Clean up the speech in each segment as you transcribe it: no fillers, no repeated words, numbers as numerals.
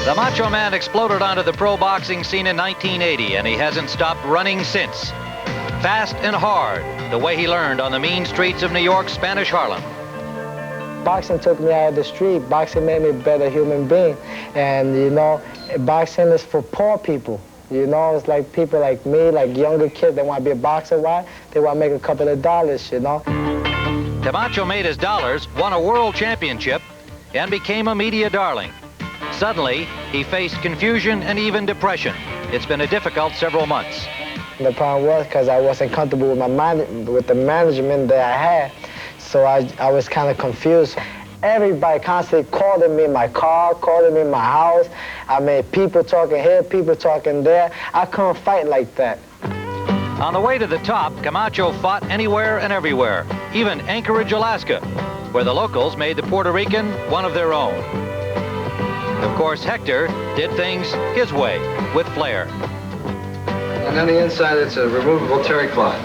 The Macho Man exploded onto the pro boxing scene in 1980, and he hasn't stopped running since. Fast and hard, the way he learned on the mean streets of New York's Spanish Harlem. Boxing took me out of the street. Boxing made me a better human being. And, you know, boxing is for poor people. You know, it's like people like me, like younger kids, they want to be a boxer. Why? They want to make a couple of dollars, you know. Camacho made his dollars, won a world championship, and became a media darling. Suddenly, he faced confusion and even depression. It's been a difficult several months. The problem was because I wasn't comfortable with the management that I had, so I was kind of confused. Everybody constantly calling me in my car, calling me in my house. I mean, people talking here, people talking there. I couldn't fight like that. On the way to the top, Camacho fought anywhere and everywhere, even Anchorage, Alaska, where the locals made the Puerto Rican one of their own. Of course, Hector did things his way, with flair. And on the inside, it's a removable terry cloth.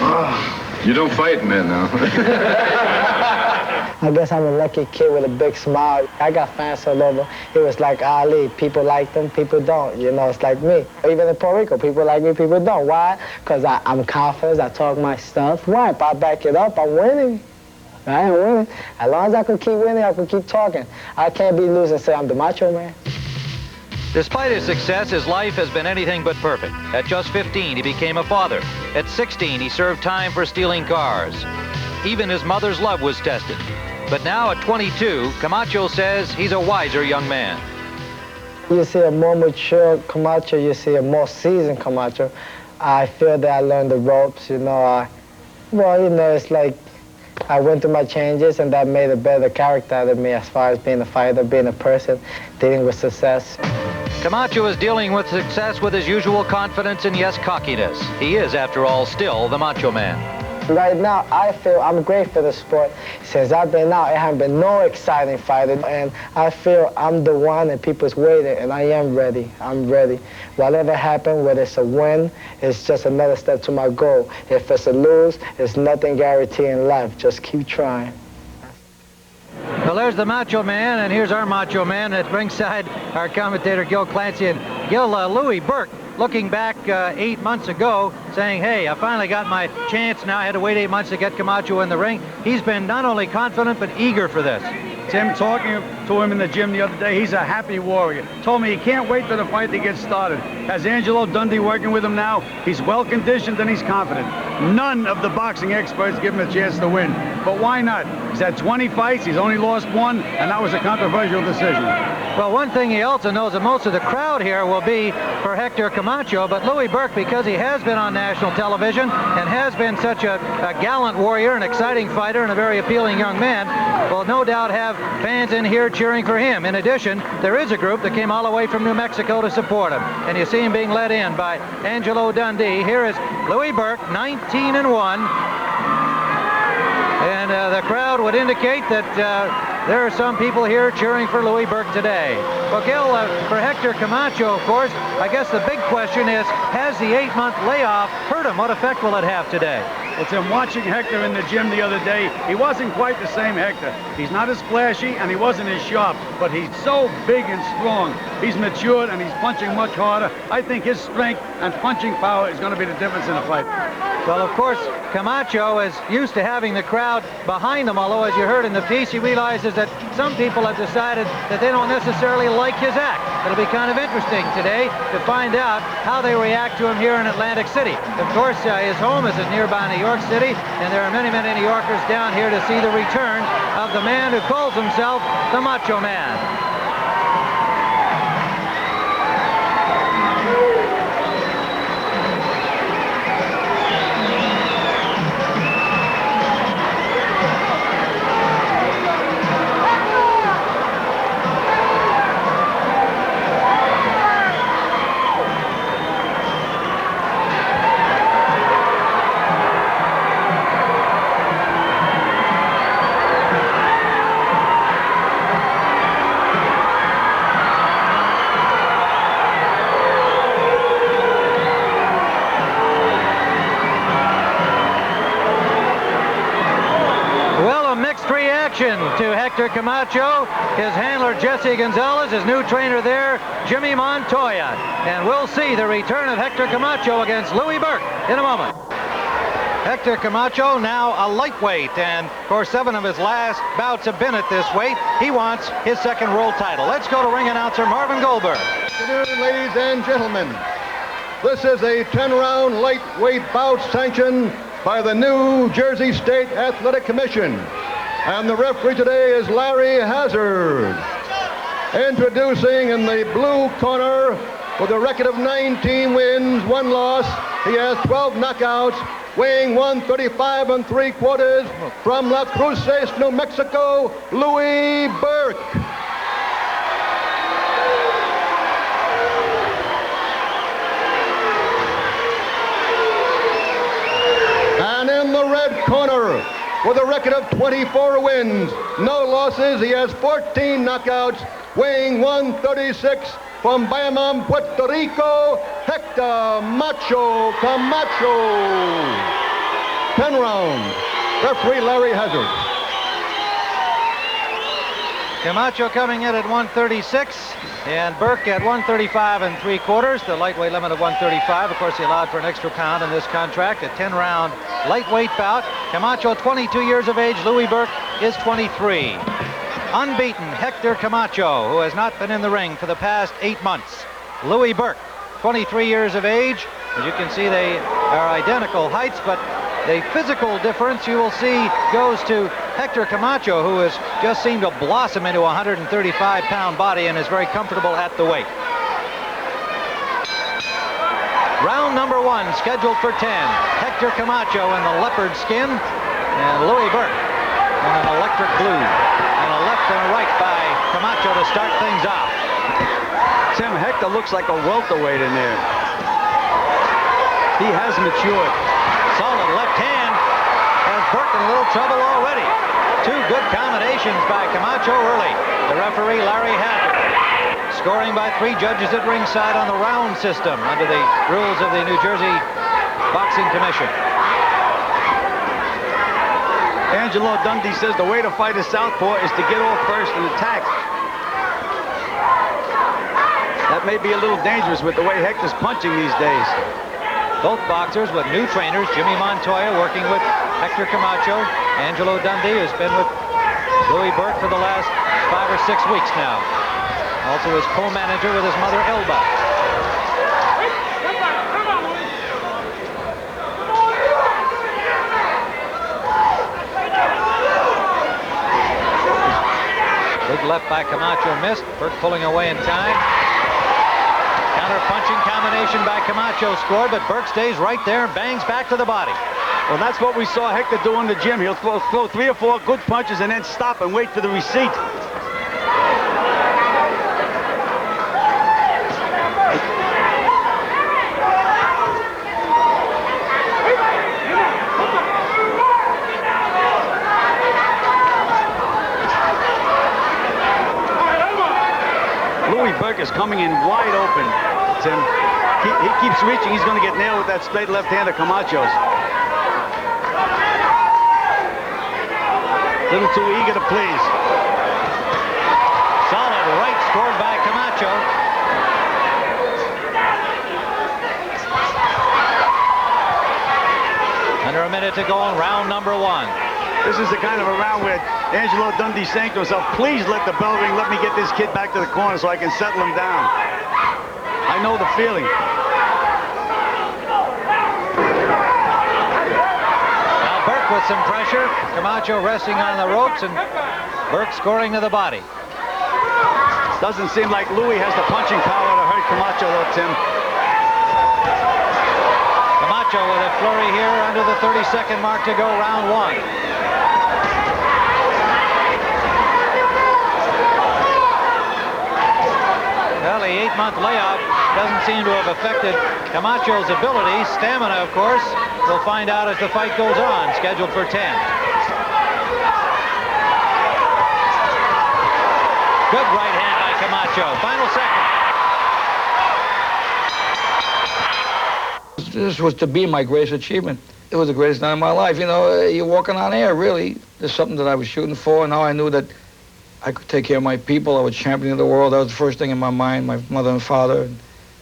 Oh, you don't fight men now. I guess I'm a lucky kid with a big smile. I got fans all over. It was like Ali. People like them, people don't. You know, it's like me. Even in Puerto Rico, people like me, people don't. Why? Because I'm confident, I talk my stuff. Why? If I back it up, I'm winning. I am winning. As long as I could keep winning, I could keep talking. I can't be losing and say I'm the Macho Man. Despite his success, his life has been anything but perfect. At just 15, he became a father. At 16, he served time for stealing cars. Even his mother's love was tested. But now at 22, Camacho says he's a wiser young man. You see a more mature Camacho, you see a more seasoned Camacho. I feel that I learned the ropes, you know. Well, you know, it's like I went through my changes, and that made a better character out of me as far as being a fighter, being a person, dealing with success. Camacho is dealing with success with his usual confidence and, yes, cockiness. He is, after all, still the Macho Man. Right now, I feel I'm great for the sport. Since I've been out, it hasn't been no exciting fighting, and I feel I'm the one and people's waiting, and I am ready. I'm ready. Whatever happens, whether it's a win, it's just another step to my goal. If it's a lose, it's nothing guaranteed in life. Just keep trying. Well, there's the Macho Man, and here's our Macho Man at ringside, our commentator, Gil Clancy. And Gil, Louie Burke, looking back 8 months ago, saying, hey, I finally got my chance now. I had to wait 8 months to get Camacho in the ring. He's been not only confident, but eager for this. Tim, talking to him in the gym the other day, he's a happy warrior. Told me he can't wait for the fight to get started. Has Angelo Dundee working with him now? He's well-conditioned and he's confident. None of the boxing experts give him a chance to win. But why not? He's had 20 fights, he's only lost one, and that was a controversial decision. Well, one thing he also knows that most of the crowd here will be for Hector Camacho, but Louie Burke, because he has been on national television and has been such a gallant warrior, an exciting fighter, and a very appealing young man, will no doubt have fans in here cheering for him. In addition, there is a group that came all the way from New Mexico to support him, and you see him being led in by Angelo Dundee. Here is Louie Burke, 19-1. And the crowd would indicate that there are some people here cheering for Louie Burke today. Well, Gil, for Hector Camacho, of course, I guess the big question is, has the 8-month layoff hurt him? What effect will it have today? Well, Tim, watching Hector in the gym the other day, he wasn't quite the same Hector. He's not as flashy, and he wasn't as sharp, but he's so big and strong. He's matured, and he's punching much harder. I think his strength and punching power is going to be the difference in the fight. Well, of course, Camacho is used to having the crowd behind him, although, as you heard in the piece, he realizes that some people have decided that they don't necessarily like his act. It'll be kind of interesting today to find out how they react to him here in Atlantic City. Of course, his home is in nearby New York City, and there are many, many New Yorkers down here to see the return of the man who calls himself the Macho Man. Hector Camacho, his handler Jesse Gonzalez, his new trainer there, Jimmy Montoya. And we'll see the return of Hector Camacho against Louie Burke in a moment. Hector Camacho now a lightweight, and of course 7 of his last bouts have been at this weight. He wants his second world title. Let's go to ring announcer Marvin Goldberg. Good afternoon, ladies and gentlemen. This is a 10-round lightweight bout sanctioned by the New Jersey State Athletic Commission. And the referee today is Larry Hazard. Introducing in the blue corner with a record of 19 wins, 1 loss. He has 12 knockouts, weighing 135 3/4 from La Cruces, New Mexico, Louie Burke. And in the red corner, with a record of 24 wins, no losses, he has 14 knockouts, weighing 136 from Bayamon, Puerto Rico, Hector Camacho. 10 rounds. Referee Larry Hazard. Camacho coming in at 136, and Burke at 135 3/4, the lightweight limit of 135. Of course, he allowed for an extra pound in this contract. A 10-round lightweight bout. Camacho 22 years of age. Louie Burke is 23. Unbeaten Hector Camacho, who has not been in the ring for the past 8 months. Louie Burke, 23 years of age. As you can see, they are identical heights, but the physical difference you will see goes to Hector Camacho, who has just seemed to blossom into a 135-pound body and is very comfortable at the weight. Round number 1, scheduled for 10. Hector Camacho in the leopard skin, and Louie Burke in an electric blue. And a left and a right by Camacho to start things off. Tim, Hector looks like a welterweight in there. He has matured. Solid left hand. Has Burke in a little trouble already. 2 good combinations by Camacho early. The referee, Larry Hazard. Scoring by 3 judges at ringside on the round system under the rules of the New Jersey Boxing Commission. Angelo Dundee says the way to fight a southpaw is to get off first and attack. That may be a little dangerous with the way Hector's punching these days. Both boxers with new trainers. Jimmy Montoya working with Hector Camacho. Angelo Dundee, who's been with Louie Burke for the last 5 or 6 weeks now. Also his co-manager with his mother, Elba. Big left by Camacho missed. Burke pulling away in time. Counter-punching combination by Camacho scored, but Burke stays right there and bangs back to the body. Well, that's what we saw Hector do in the gym. He'll throw 3 or 4 good punches and then stop and wait for the receipt. Louie Burke is coming in wide open, Tim. He keeps reaching. He's going to get nailed with that straight left hand of Camacho's. A little too eager to please. Solid right scored by Camacho. Under a minute to go in round number 1. This is the kind of a round where Angelo Dundee's saying to himself, please let the bell ring, let me get this kid back to the corner so I can settle him down. I know the feeling. Now Burke with some pressure. Camacho resting on the ropes and Burke scoring to the body. Doesn't seem like Louie has the punching power to hurt Camacho though, Tim. Camacho with a flurry here under the 30-second mark to go, round 1. Well, the 8-month layoff doesn't seem to have affected Camacho's ability. Stamina, of course, we'll find out as the fight goes on, scheduled for 10. Good right hand by Camacho. Final second. This was to be my greatest achievement. It was the greatest night of my life. You know, you're walking on air, really. There's something that I was shooting for, and now I knew that I could take care of my people. I was champion of the world. That was the first thing in my mind, my mother and father. And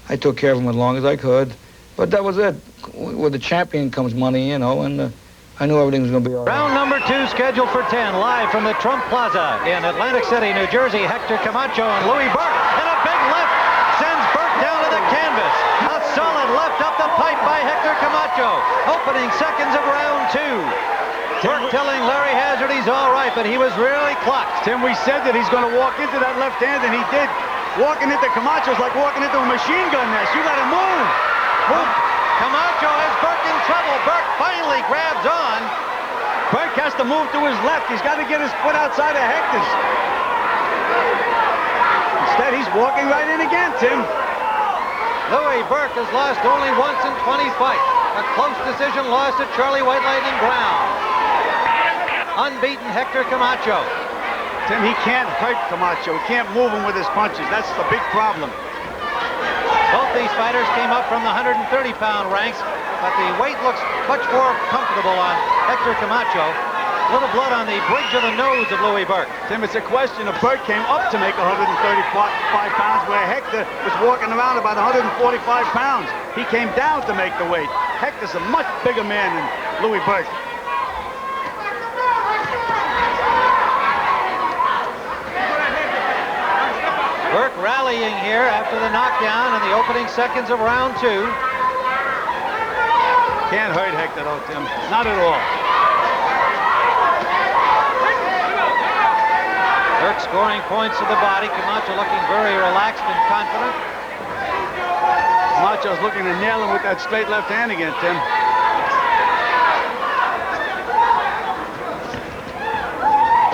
I took care of them as long as I could. But that was it. With the champion comes money, you know, and I knew everything was going to be all right. Round number 2 scheduled for 10, live from the Trump Plaza in Atlantic City, New Jersey. Hector Camacho and Louie Burke. And a big left sends Burke down to the canvas. A solid left up the pipe by Hector Camacho. Opening seconds of round 2. Burke telling Larry Hazard he's all right, but he was really clocked. Tim, we said that he's going to walk into that left hand, and he did. Walking into Camacho's like walking into a machine gun nest. You got to move. Move. Camacho has Burke in trouble. Burke finally grabs on. Burke has to move to his left. He's got to get his foot outside of Hector's. Instead, he's walking right in again, Tim. Louie Burke has lost only once in 20 fights. A close decision loss to Charlie White Lightning Brown. Unbeaten Hector Camacho. Tim, he can't hurt Camacho. He can't move him with his punches. That's the big problem. Both these fighters came up from the 130-pound ranks, but the weight looks much more comfortable on Hector Camacho. A little blood on the bridge of the nose of Louie Burke. Tim, it's a question of Burke came up to make 135 pounds, where Hector was walking around about 145 pounds. He came down to make the weight. Hector's a much bigger man than Louie Burke. Burke rallying here after the knockdown in the opening seconds of round 2. Can't hurt Hector though, Tim. Not at all. Burke scoring points to the body. Camacho looking very relaxed and confident. Camacho's looking to nail him with that straight left hand again, Tim.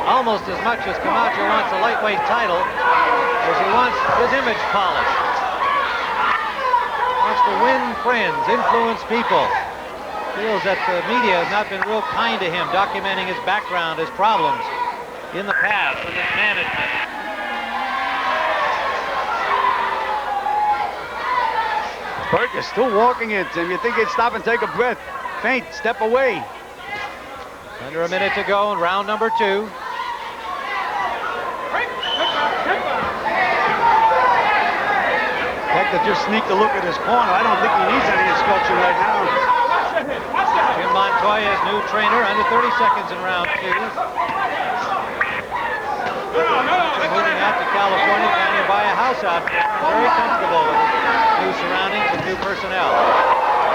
Almost as much as Camacho wants a lightweight title as he wants his image polished. Wants to win friends, influence people. Feels that the media has not been real kind to him, documenting his background, his problems in the past with his management. Burke is still walking in, Tim. You think he'd stop and take a breath. Feint, step away. Under a minute to go in round number 2. Hector just sneaked a look at his corner. I don't think he needs any instruction right now. Jim Montoya's new trainer, under 30 seconds in round 2. Moving out to California, trying to buy a house out there. Very comfortable with his new surroundings and new personnel.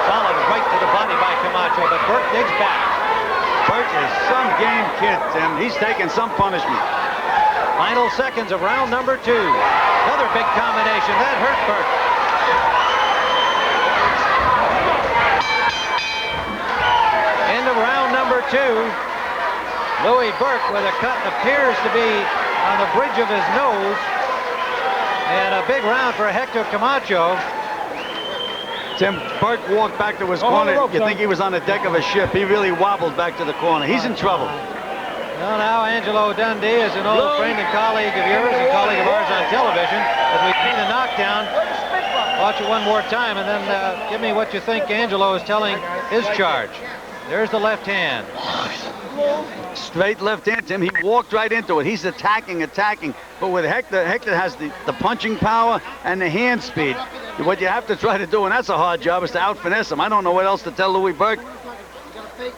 Solid right to the body by Camacho, but Burke digs back. Burke is some game kid, Tim. He's taking some punishment. Final seconds of round number 2. Another big combination. That hurt Burke. End of round number 2. Louie Burke with a cut appears to be on the bridge of his nose. And a big round for Hector Camacho. Tim, Burke walked back to his corner. You think he was on the deck of a ship. He really wobbled back to the corner. He's in trouble. Well, now Angelo Dundee is an old friend and colleague of yours and colleague of ours on television. As we've seen the knockdown, watch it one more time and then give me what you think Angelo is telling his charge. There's the left hand. Straight left hand, Tim. He walked right into it. He's attacking. But with Hector has the punching power and the hand speed. What you have to try to do, and that's a hard job, is to out-finesse him. I don't know what else to tell Louie Burke.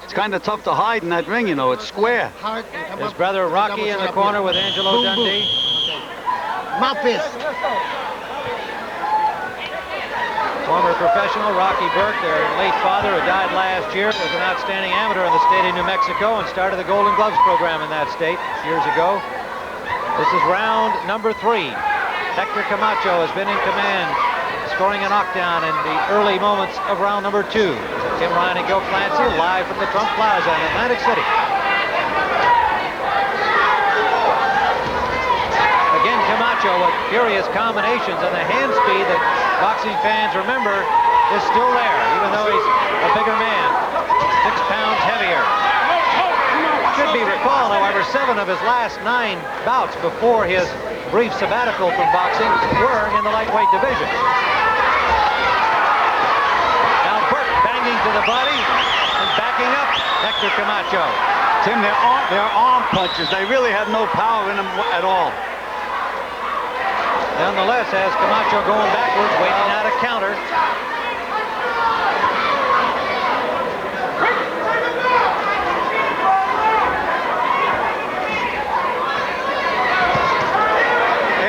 It's kind of tough to hide in that ring, you know. It's square. His brother Rocky in the corner with Angelo Dundee. My fist. Former professional Rocky Burke, their late father who died last year, was an outstanding amateur in the state of New Mexico and started the Golden Gloves program in that state years ago. This is round number 3. Hector Camacho has been in command, scoring a knockdown in the early moments of round number 2. Tim Ryan and Gil Clancy live from the Trump Plaza in Atlantic City. Again, Camacho with furious combinations, and the hand speed that boxing fans remember is still there, even though he's a bigger man, 6 pounds heavier. Should be recalled, however, 7 of his last 9 bouts before his brief sabbatical from boxing were in the lightweight division. Now Burke banging to the body and backing up Hector Camacho. Tim, they're arm punches. They really have no power in them at all. Nonetheless, as Camacho going backwards, waiting out a counter.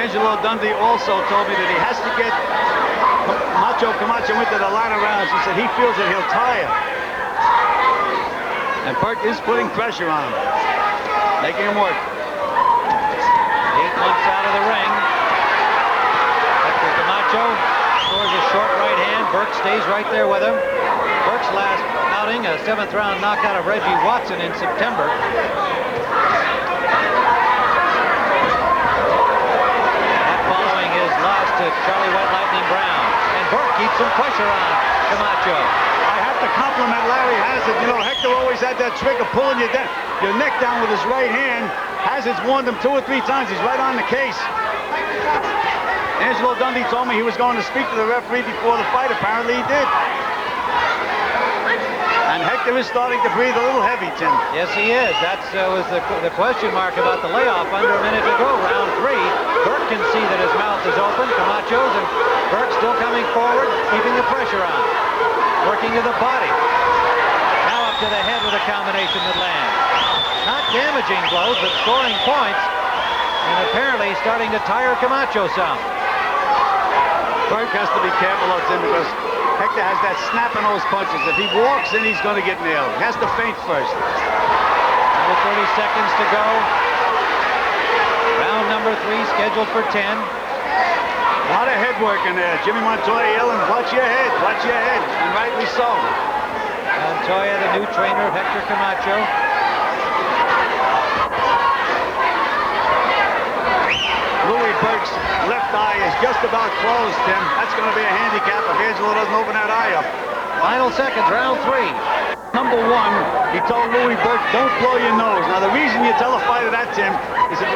Angelo Dundee also told me that he has to get Camacho into the latter rounds. He said he feels that he'll tire. And Burke is putting pressure on him, making him work. 8 months out of the ring. Hector Camacho scores a short right hand. Burke stays right there with him. Burke's last outing, a 7th round knockout of Reggie Watson in September. That following his loss to Charlie White Lightning Brown. And Burke keeps some pressure on Camacho. I have to compliment Larry Hazard. You know, Hector always had that trick of pulling your neck down with his right hand. Hazard's warned him 2 or 3 times. He's right on the case. Angelo Dundee told me he was going to speak to the referee before the fight. Apparently he did. And Hector is starting to breathe a little heavy, Tim. Yes, he is. That was the question mark about the layoff under a minute to go, round 3. Burke can see that his mouth is open. Camacho's and Burke still coming forward, keeping the pressure on. Working to the body. Now up to the head with a combination that lands. Not damaging blows, but scoring points. And apparently starting to tire Camacho some. Burke has to be careful of Tim because Hector has that snap in those punches. If he walks in, he's going to get nailed. He has to feint first. Under 30 seconds to go. Round number 3 scheduled for 10. A lot of head work in there. Jimmy Montoya yelling, watch your head, and rightly so. Montoya, the new trainer of Hector Camacho. Louie Burke's left eye is just about closed, Tim. That's going to be a handicap if Angelo doesn't open that eye up. Final seconds, round 3. Number 1, he told Louie Burke, don't blow your nose. Now, the reason you tell a fighter that, Tim, is if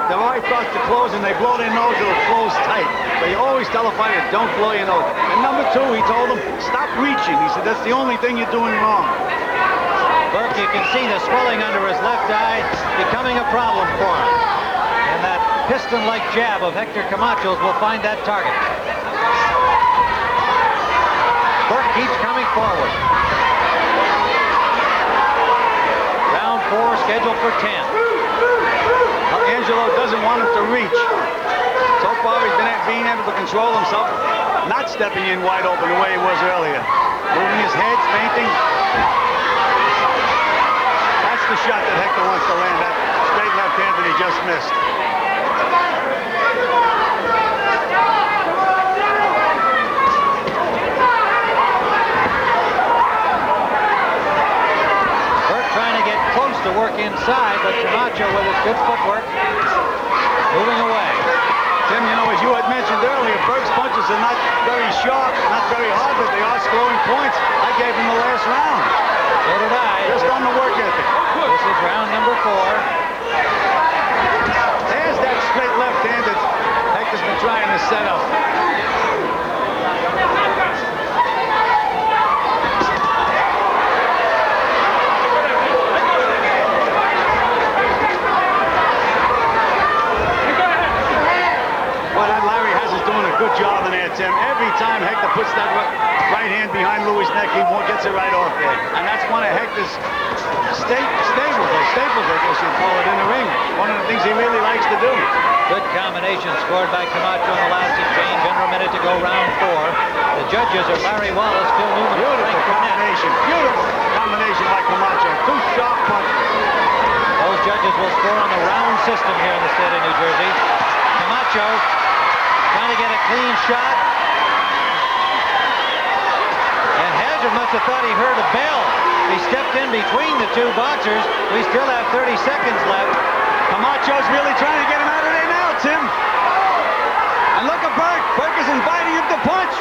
their eye starts to close and they blow their nose, it'll close tight. So you always tell a fighter, don't blow your nose. And number 2, he told him, stop reaching. He said, that's the only thing you're doing wrong. Burke, you can see the swelling under his left eye becoming a problem for him. And that piston-like jab of Hector Camacho's will find that target. Burke keeps coming forward. Round 4 scheduled for 10. Now, Angelo doesn't want him to reach. So far, he's been being able to control himself, not stepping in wide open the way he was earlier. Moving his head, feinting. That's the shot that Hector wants to land, that straight left hand that he just missed. To work inside, but Camacho with his good footwork moving away. Tim, you know, as you had mentioned earlier, Burke's punches are not very sharp, not very hard, but they are scoring points. I gave him the last round. So did I. Just on the work ethic. This is round number 4. There's that straight left hand that Hector's been trying to set up. Good job in there, Tim. Every time Hector puts that right hand behind Louie's neck, he gets it right off there. And that's one of Hector's staples, I guess you'd call it, in the ring. One of the things he really likes to do. Good combination scored by Camacho in the last exchange. Under a minute to go, round 4. The judges are Larry Wallace, Phil Newman. Beautiful combination. Beautiful combination by Camacho. 2 sharp punches. Those judges will score on the round system here in the state of New Jersey. Camacho trying to get a clean shot. And Hazard must have thought he heard a bell. He stepped in between the 2 boxers. We still have 30 seconds left. Camacho's really trying to get him out of there now, Tim. And look at Burke. Burke is inviting him to punch.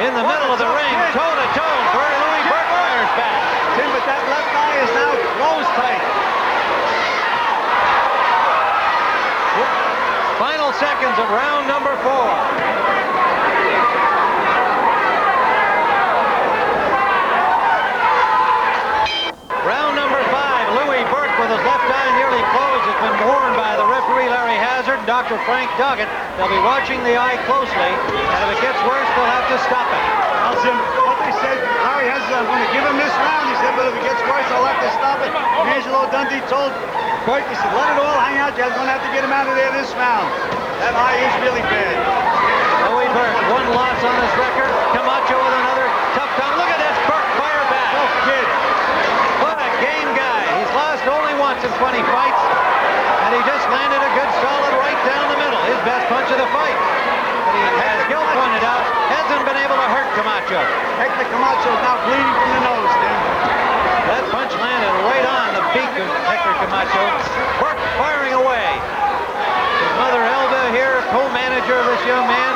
In the middle of the ring, toe-to-toe. Louie Burke fires back. Tim, but that left eye is now closed tight. Final seconds of round number 4. Round number 5. Dr. Frank Doggett. They'll be watching the eye closely, and if it gets worse, they'll have to stop it. Well, Jim, what they said, Larry has going to give him this round. He said, but if it gets worse, I'll have to stop it. And Angelo Dundee told Burke, he said, let it all hang out. You're going to have to get him out of there this round. That eye is really bad. Louie Burke, one loss on his record. Camacho with another tough time. Look at this, Burke fire back. Oh, kid. What a game guy. He's lost only once in 20 fights, and he just landed a good solid right down the middle. His best punch of the fight. But he, as Gil pointed out, hasn't been able to hurt Camacho. Hector Camacho is now bleeding from the nose, Tim. That punch landed right on the beak of Hector Camacho. Burke firing away. His mother Elva here, co-manager of this young man,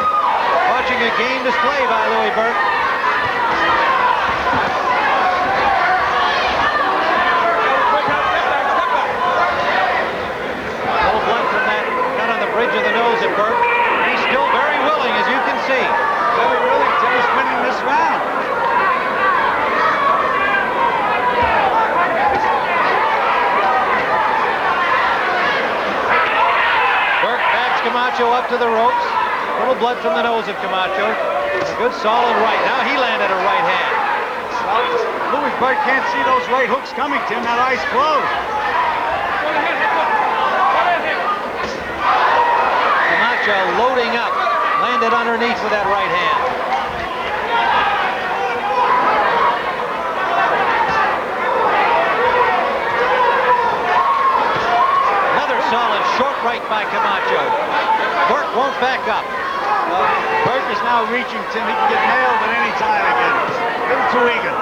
watching a game display by Louie Burke. No blood from that cut on the bridge of the nose at Burke. He's still very willing, as you can see. Very willing. Tim is winning this round. Burke backs Camacho up to the ropes. A little blood from the nose of Camacho. A good solid right. Now he landed a right hand. Well, Louie Burke can't see those right hooks coming, Tim. That eye's closed. Camacho loading up. Landed underneath with that right hand. Another solid short right by Camacho. Burke won't back up. Burke is now reaching, Tim. He can get nailed at any time again. A little too eager.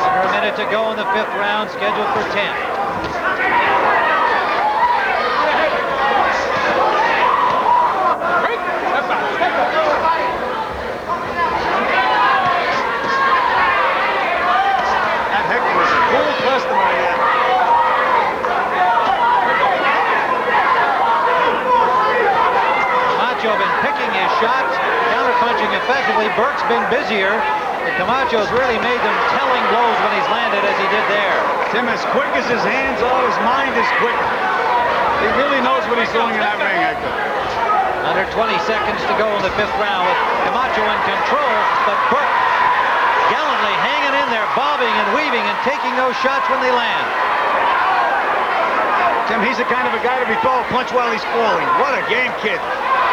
Under a minute to go in the 5th round, scheduled for 10. That Hector was a cool customer here. Camacho been picking his shots, counterpunching effectively. Burke's been busier, but Camacho's really made them telling blows when he's landed as he did there. Tim, as quick as his hands are, his mind is quicker. He really knows what he's doing in that ring, Hector. Under 20 seconds to go in the 5th round with Camacho in control, but Burke gallantly hanging in there, bobbing and weaving and taking those shots when they land. Tim, he's the kind of a guy to be throwing a punch while he's falling. What a game, kid.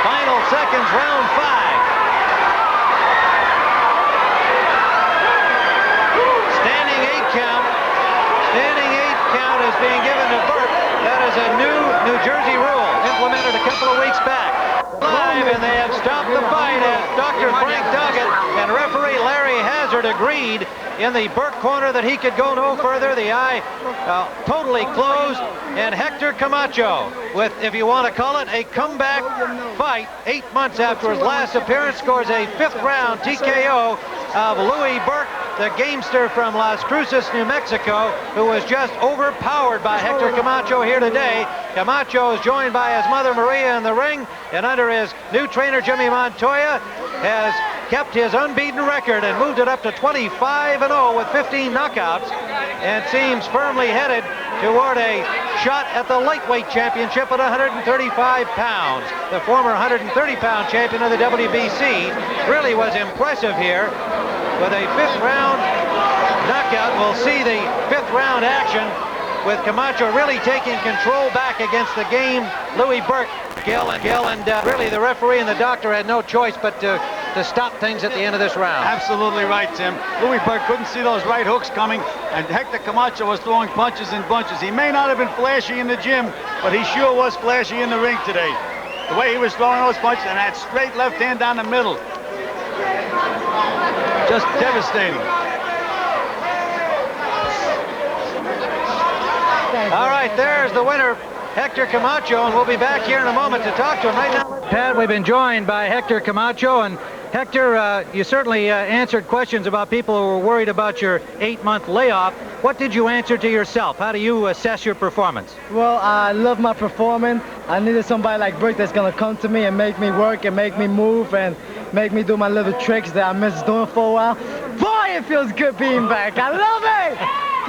Final seconds, round 5. Standing 8 count. Standing 8 count is being given to Burke. That is a new New Jersey rule implemented a couple of weeks back. Live, and they have stopped the fight as Dr. Frank Doggett and referee Larry Hazard agreed in the Burke corner that he could go no further. The eye totally closed, and Hector Camacho, with, if you want to call it, a comeback fight 8 months after his last appearance, scores a 5th round TKO of Louie Burke, the gamester from Las Cruces, New Mexico, who was just overpowered by Hector Camacho here today. Camacho is joined by his mother Maria in the ring, and under his new trainer Jimmy Montoya has kept his unbeaten record and moved it up to 25-0 with 15 knockouts, and seems firmly headed toward a shot at the lightweight championship at 135 pounds. The former 130-pound champion of the WBC really was impressive here with a 5th round knockout. We'll see the 5th round action with Camacho really taking control back against the game. Louie Burke, Gil, and really the referee and the doctor had no choice but to stop things at the end of this round. Absolutely right, Tim. Louie Burke couldn't see those right hooks coming, and Hector Camacho was throwing punches in bunches. He may not have been flashy in the gym, but he sure was flashy in the ring today. The way he was throwing those punches and that straight left hand down the middle. Just devastating. All right, there's the winner, Hector Camacho, and we'll be back here in a moment to talk to him. Right now, Pat, we've been joined by Hector Camacho, and Hector, you certainly answered questions about people who were worried about your 8-month layoff. What did you answer to yourself? How do you assess your performance? Well, I love my performance. I needed somebody like Burke that's going to come to me and make me work and make me move and make me do my little tricks that I missed doing for a while. Boy, it feels good being back. I love it!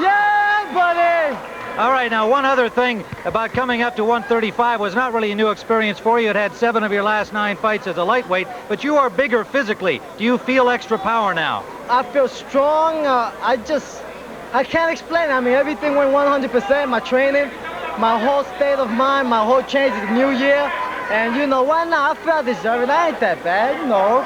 Yeah, buddy! All right, now one other thing about coming up to 135 was not really a new experience for you. It had 7 of your last 9 fights as a lightweight, but you are bigger physically. Do you feel extra power now? I feel strong. I can't explain it. I mean, everything went 100%. My training, my whole state of mind, my whole change is New Year. And you know what? Now I feel I deserve it. I ain't that bad, you know.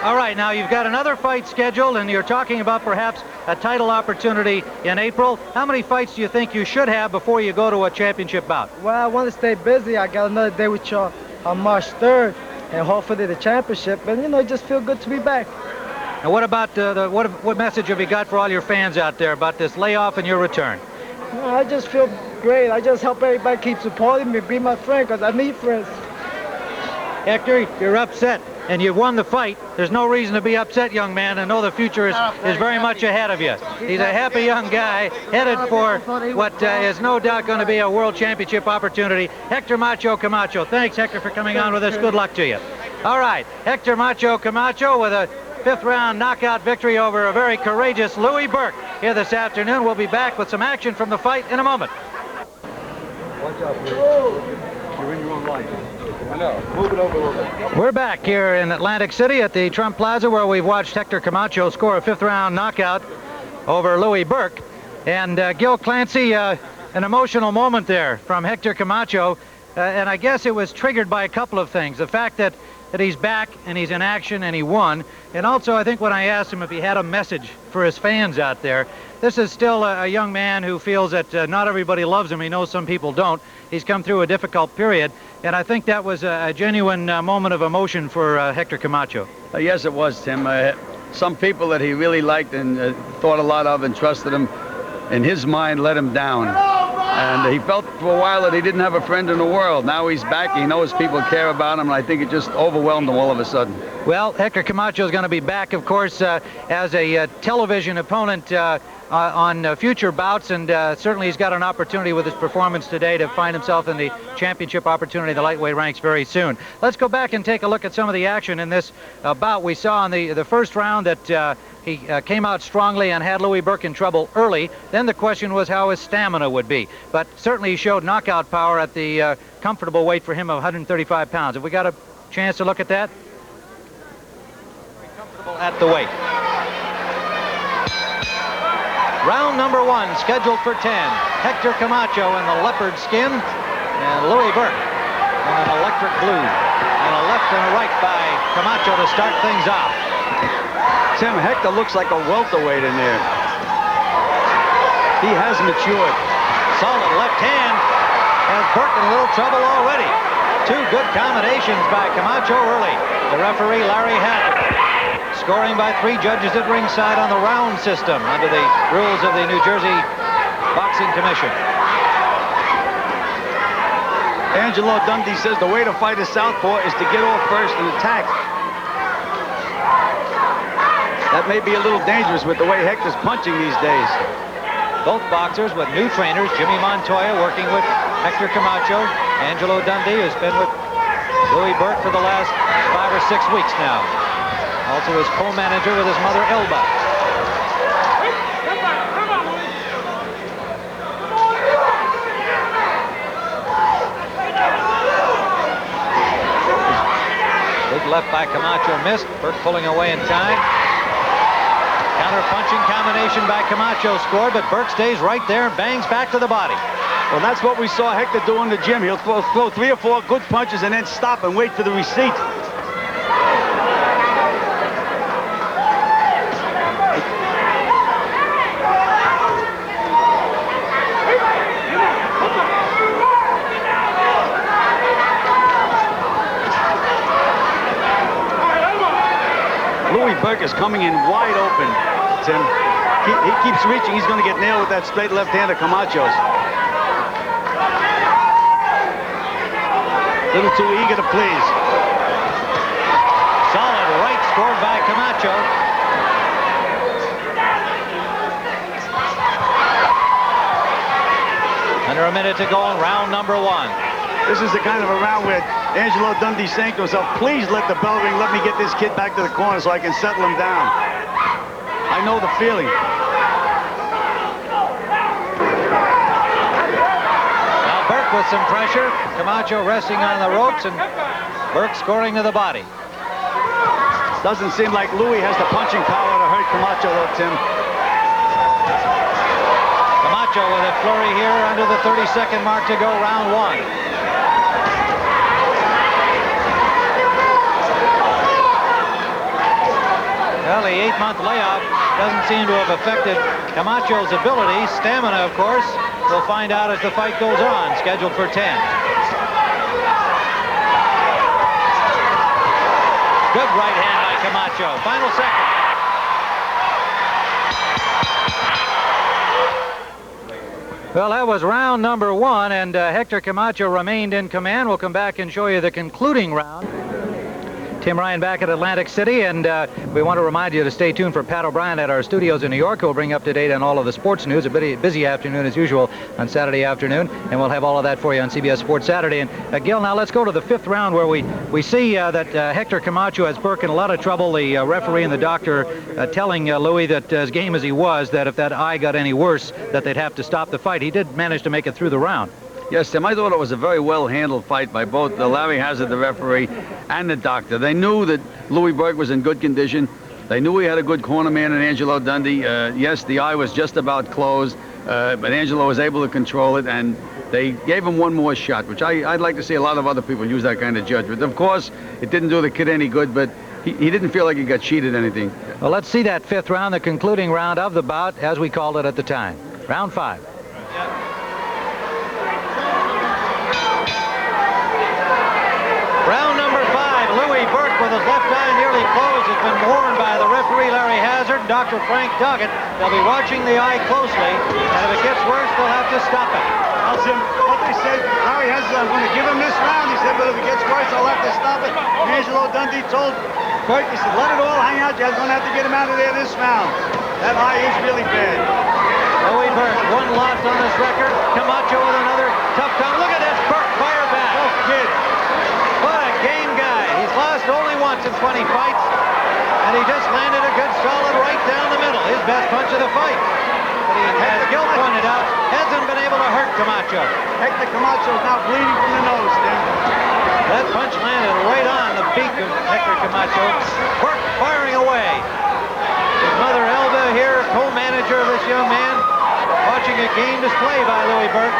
All right, now you've got another fight scheduled, and you're talking about perhaps a title opportunity in April. How many fights do you think you should have before you go to a championship bout? Well, I want to stay busy. I got another day with you on March 3rd, and hopefully the championship. And, you know, it just feel good to be back. And what about what message have you got for all your fans out there about this layoff and your return? Well, I just feel great. I just hope everybody keep supporting me, be my friend, because I need friends. Hector, you're upset, and you've won the fight. There's no reason to be upset, young man. I know the future is very much ahead of you. He's a happy young guy headed for what is no doubt going to be a world championship opportunity. Hector Macho Camacho. Thanks, Hector, for coming on with us. Good luck to you. All right, Hector Macho Camacho with a 5th round knockout victory over a very courageous Louie Burke here this afternoon. We'll be back with some action from the fight in a moment. Watch out, please. You're in your own life. I know. Move it over a little bit. We're back here in Atlantic City at the Trump Plaza, where we've watched Hector Camacho score a 5th round knockout over Louie Burke. And Gil Clancy, an emotional moment there from Hector Camacho. And I guess it was triggered by a couple of things. The fact that he's back and he's in action and he won. And also, I think when I asked him if he had a message for his fans out there, this is still a young man who feels that not everybody loves him. He knows some people don't. He's come through a difficult period. And I think that was a genuine moment of emotion for Hector Camacho. Yes, it was, Tim. Some people that he really liked and thought a lot of and trusted him, in his mind, let him down. And he felt for a while that he didn't have a friend in the world. Now he's back. He knows people care about him, and I think it just overwhelmed him all of a sudden. Well, Hector Camacho is going to be back, of course, as a television opponent on future bouts, and certainly he's got an opportunity with his performance today to find himself in the championship opportunity in the lightweight ranks very soon. Let's go back and take a look at some of the action in this bout. We saw in the first round that he came out strongly and had Louie Burke in trouble early. Then the question was how his stamina would be. But certainly he showed knockout power at the comfortable weight for him of 135 pounds. Have we got a chance to look at that? Comfortable at the weight. Round number 1, scheduled for 10. Hector Camacho in the leopard skin, and Louie Burke in an electric blue. And a left and a right by Camacho to start things off. Tim, Hector looks like a welterweight in there. He has matured. Solid left hand. Has Burke in a little trouble already. 2 good combinations by Camacho early. The referee, Larry Hadley, scoring by 3 judges at ringside on the round system under the rules of the New Jersey Boxing Commission. Angelo Dundee says the way to fight a southpaw is to get off first and attack. That may be a little dangerous with the way Hector's punching these days. Both boxers with new trainers, Jimmy Montoya working with Hector Camacho, Angelo Dundee, who's been with Louie Burke for the last 5 or 6 weeks now. Also his co-manager with his mother, Elba. Big left by Camacho missed. Burke pulling away in time. Counter-punching combination by Camacho scored, but Burke stays right there and bangs back to the body. Well, that's what we saw Hector do in the gym. He'll throw 3 or 4 good punches and then stop and wait for the receipt. Louie Burke is coming in wide open, Tim. He keeps reaching. He's going to get nailed with that straight left hand of Camacho's. A little too eager to please. Solid right scored by Camacho. Under a minute to go in round number 1. This is the kind of a round where Angelo Dundee's saying to himself, please let the bell ring, let me get this kid back to the corner so I can settle him down. I know the feeling. Burke with some pressure. Camacho resting on the ropes, and Burke scoring to the body. Doesn't seem like Louie has the punching power to hurt Camacho, though, Tim. Camacho with a flurry here under the 30-second mark to go, round one. Well, the 8-month layoff doesn't seem to have affected Camacho's ability. Stamina, of course, we'll find out as the fight goes on, scheduled for 10. Good right hand by Camacho. Final second. Well, that was round number one, and Hector Camacho remained in command. We'll come back and show you the concluding round. Tim Ryan back at Atlantic City, and we want to remind you to stay tuned for Pat O'Brien at our studios in New York. We'll bring up to date on all of the sports news. A busy afternoon as usual on Saturday afternoon, and we'll have all of that for you on CBS Sports Saturday. And Gil, now let's go to the 5th round, where we see that Hector Camacho has Burke in a lot of trouble. The referee and the doctor telling Louie that as game as he was, that if that eye got any worse, that they'd have to stop the fight. He did manage to make it through the round. Yes, Tim, I thought it was a very well-handled fight by both Larry Hazard, the referee, and the doctor. They knew that Louie Burke was in good condition. They knew he had a good corner man in Angelo Dundee. Yes, the eye was just about closed, but Angelo was able to control it, and they gave him one more shot, which I'd like to see a lot of other people use that kind of judgment. Of course, it didn't do the kid any good, but he didn't feel like he got cheated anything. Well, let's see that 5th round, the concluding round of the bout, as we called it at the time. Round 5. Round number 5, Louie Burke with his left eye nearly closed has been warned by the referee Larry Hazard and Dr. Frank Doggett. They'll be watching the eye closely, and if it gets worse, they'll have to stop it. Well, Jim, what they said, Larry Hazard, I'm going to give him this round. He said, but if it gets worse, I'll have to stop it. And Angelo Dundee told Burke, he said, let it all hang out. You're going to have to get him out of there this round. That eye is really bad. Louie Burke, one loss on this record. Camacho with another tough time. Look at this, Burke fire back. Oh, kid. What a game guy. He's lost only once in 20 fights, and he just landed a good solid right down the middle. His best punch of the fight. But he, as Gil pointed out, hasn't been able to hurt Camacho. Hector Camacho is now bleeding from the nose, Tim. That punch landed right on the beak of Hector Camacho. Burke firing away. His mother Elva here, co-manager of this young man, watching a game display by Louie Burke.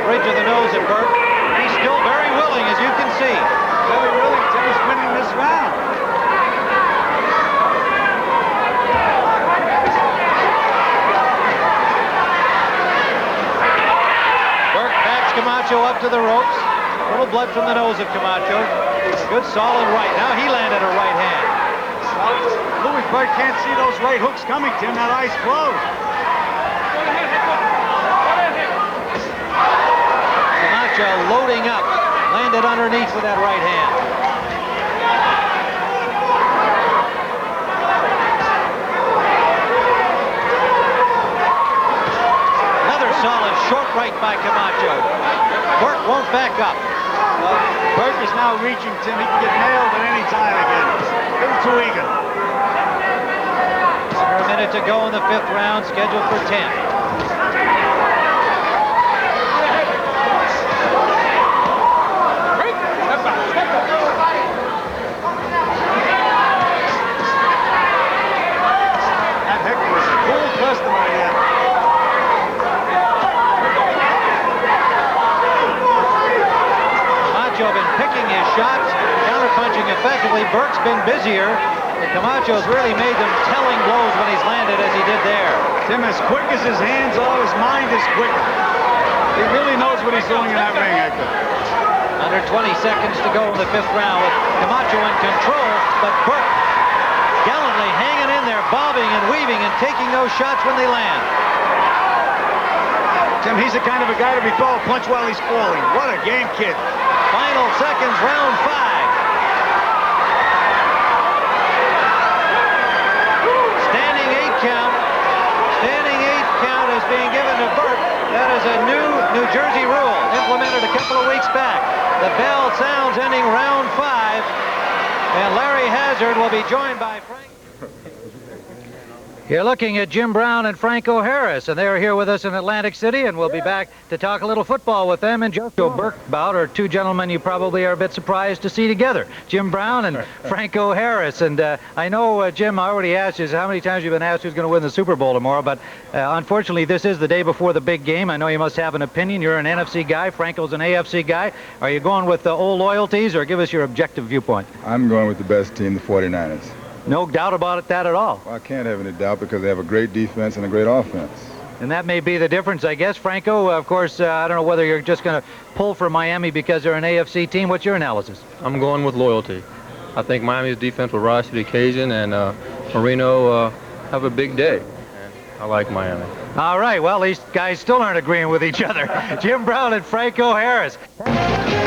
Bridge of the nose at Burke. He's still very willing, as you can see. Very willing. Tim's winning this round. Burke backs Camacho up to the ropes. A little blood from the nose of Camacho. Good solid right. Now he landed a right hand. Well, Louie Burke can't see those right hooks coming, Tim. That eye's closed. Loading up, landed underneath with that right hand. Another solid short right by Camacho. Burke won't back up. Burke is now reaching, Tim. He can get nailed at any time again. A little too eager. Under a minute to go in the 5th round, scheduled for 10. Camacho been picking his shots, counter-punching effectively. Burke's been busier, but Camacho's really made them telling blows when he's landed as he did there. Tim, as quick as his hands are, his mind is quicker. He really knows what he's doing in that ring, Hector. Under 20 seconds to go in the 5th round with Camacho in control, but Burke gallantly hanging in there, bobbing and weaving and taking those shots when they land. Tim, he's the kind of a guy to be throwing a punch while he's falling. What a game, kid. Final seconds, round 5. Standing 8 count. Standing 8 count is being given to Burke. That is a new New Jersey rule implemented a couple of weeks back. The bell sounds ending round 5. And Larry Hazard will be joined by Frank. You're looking at Jim Brown and Franco Harris, and they're here with us in Atlantic City, and we'll be back to talk a little football with them. And Joe Burke bout are two gentlemen you probably are a bit surprised to see together. Jim Brown and Franco Harris. And I know, Jim, I already asked you how many times you've been asked who's going to win the Super Bowl tomorrow, but unfortunately this is the day before the big game. I know you must have an opinion. You're an NFC guy. Franco's an AFC guy. Are you going with the old loyalties, or give us your objective viewpoint? I'm going with the best team, the 49ers. No doubt about that at all. Well, I can't have any doubt because they have a great defense and a great offense. And that may be the difference, I guess. Franco, of course, I don't know whether you're just going to pull for Miami because they're an AFC team. What's your analysis? I'm going with loyalty. I think Miami's defense will rise to the occasion, and Marino have a big day. And I like Miami. All right, well, these guys still aren't agreeing with each other. Jim Brown and Franco Harris.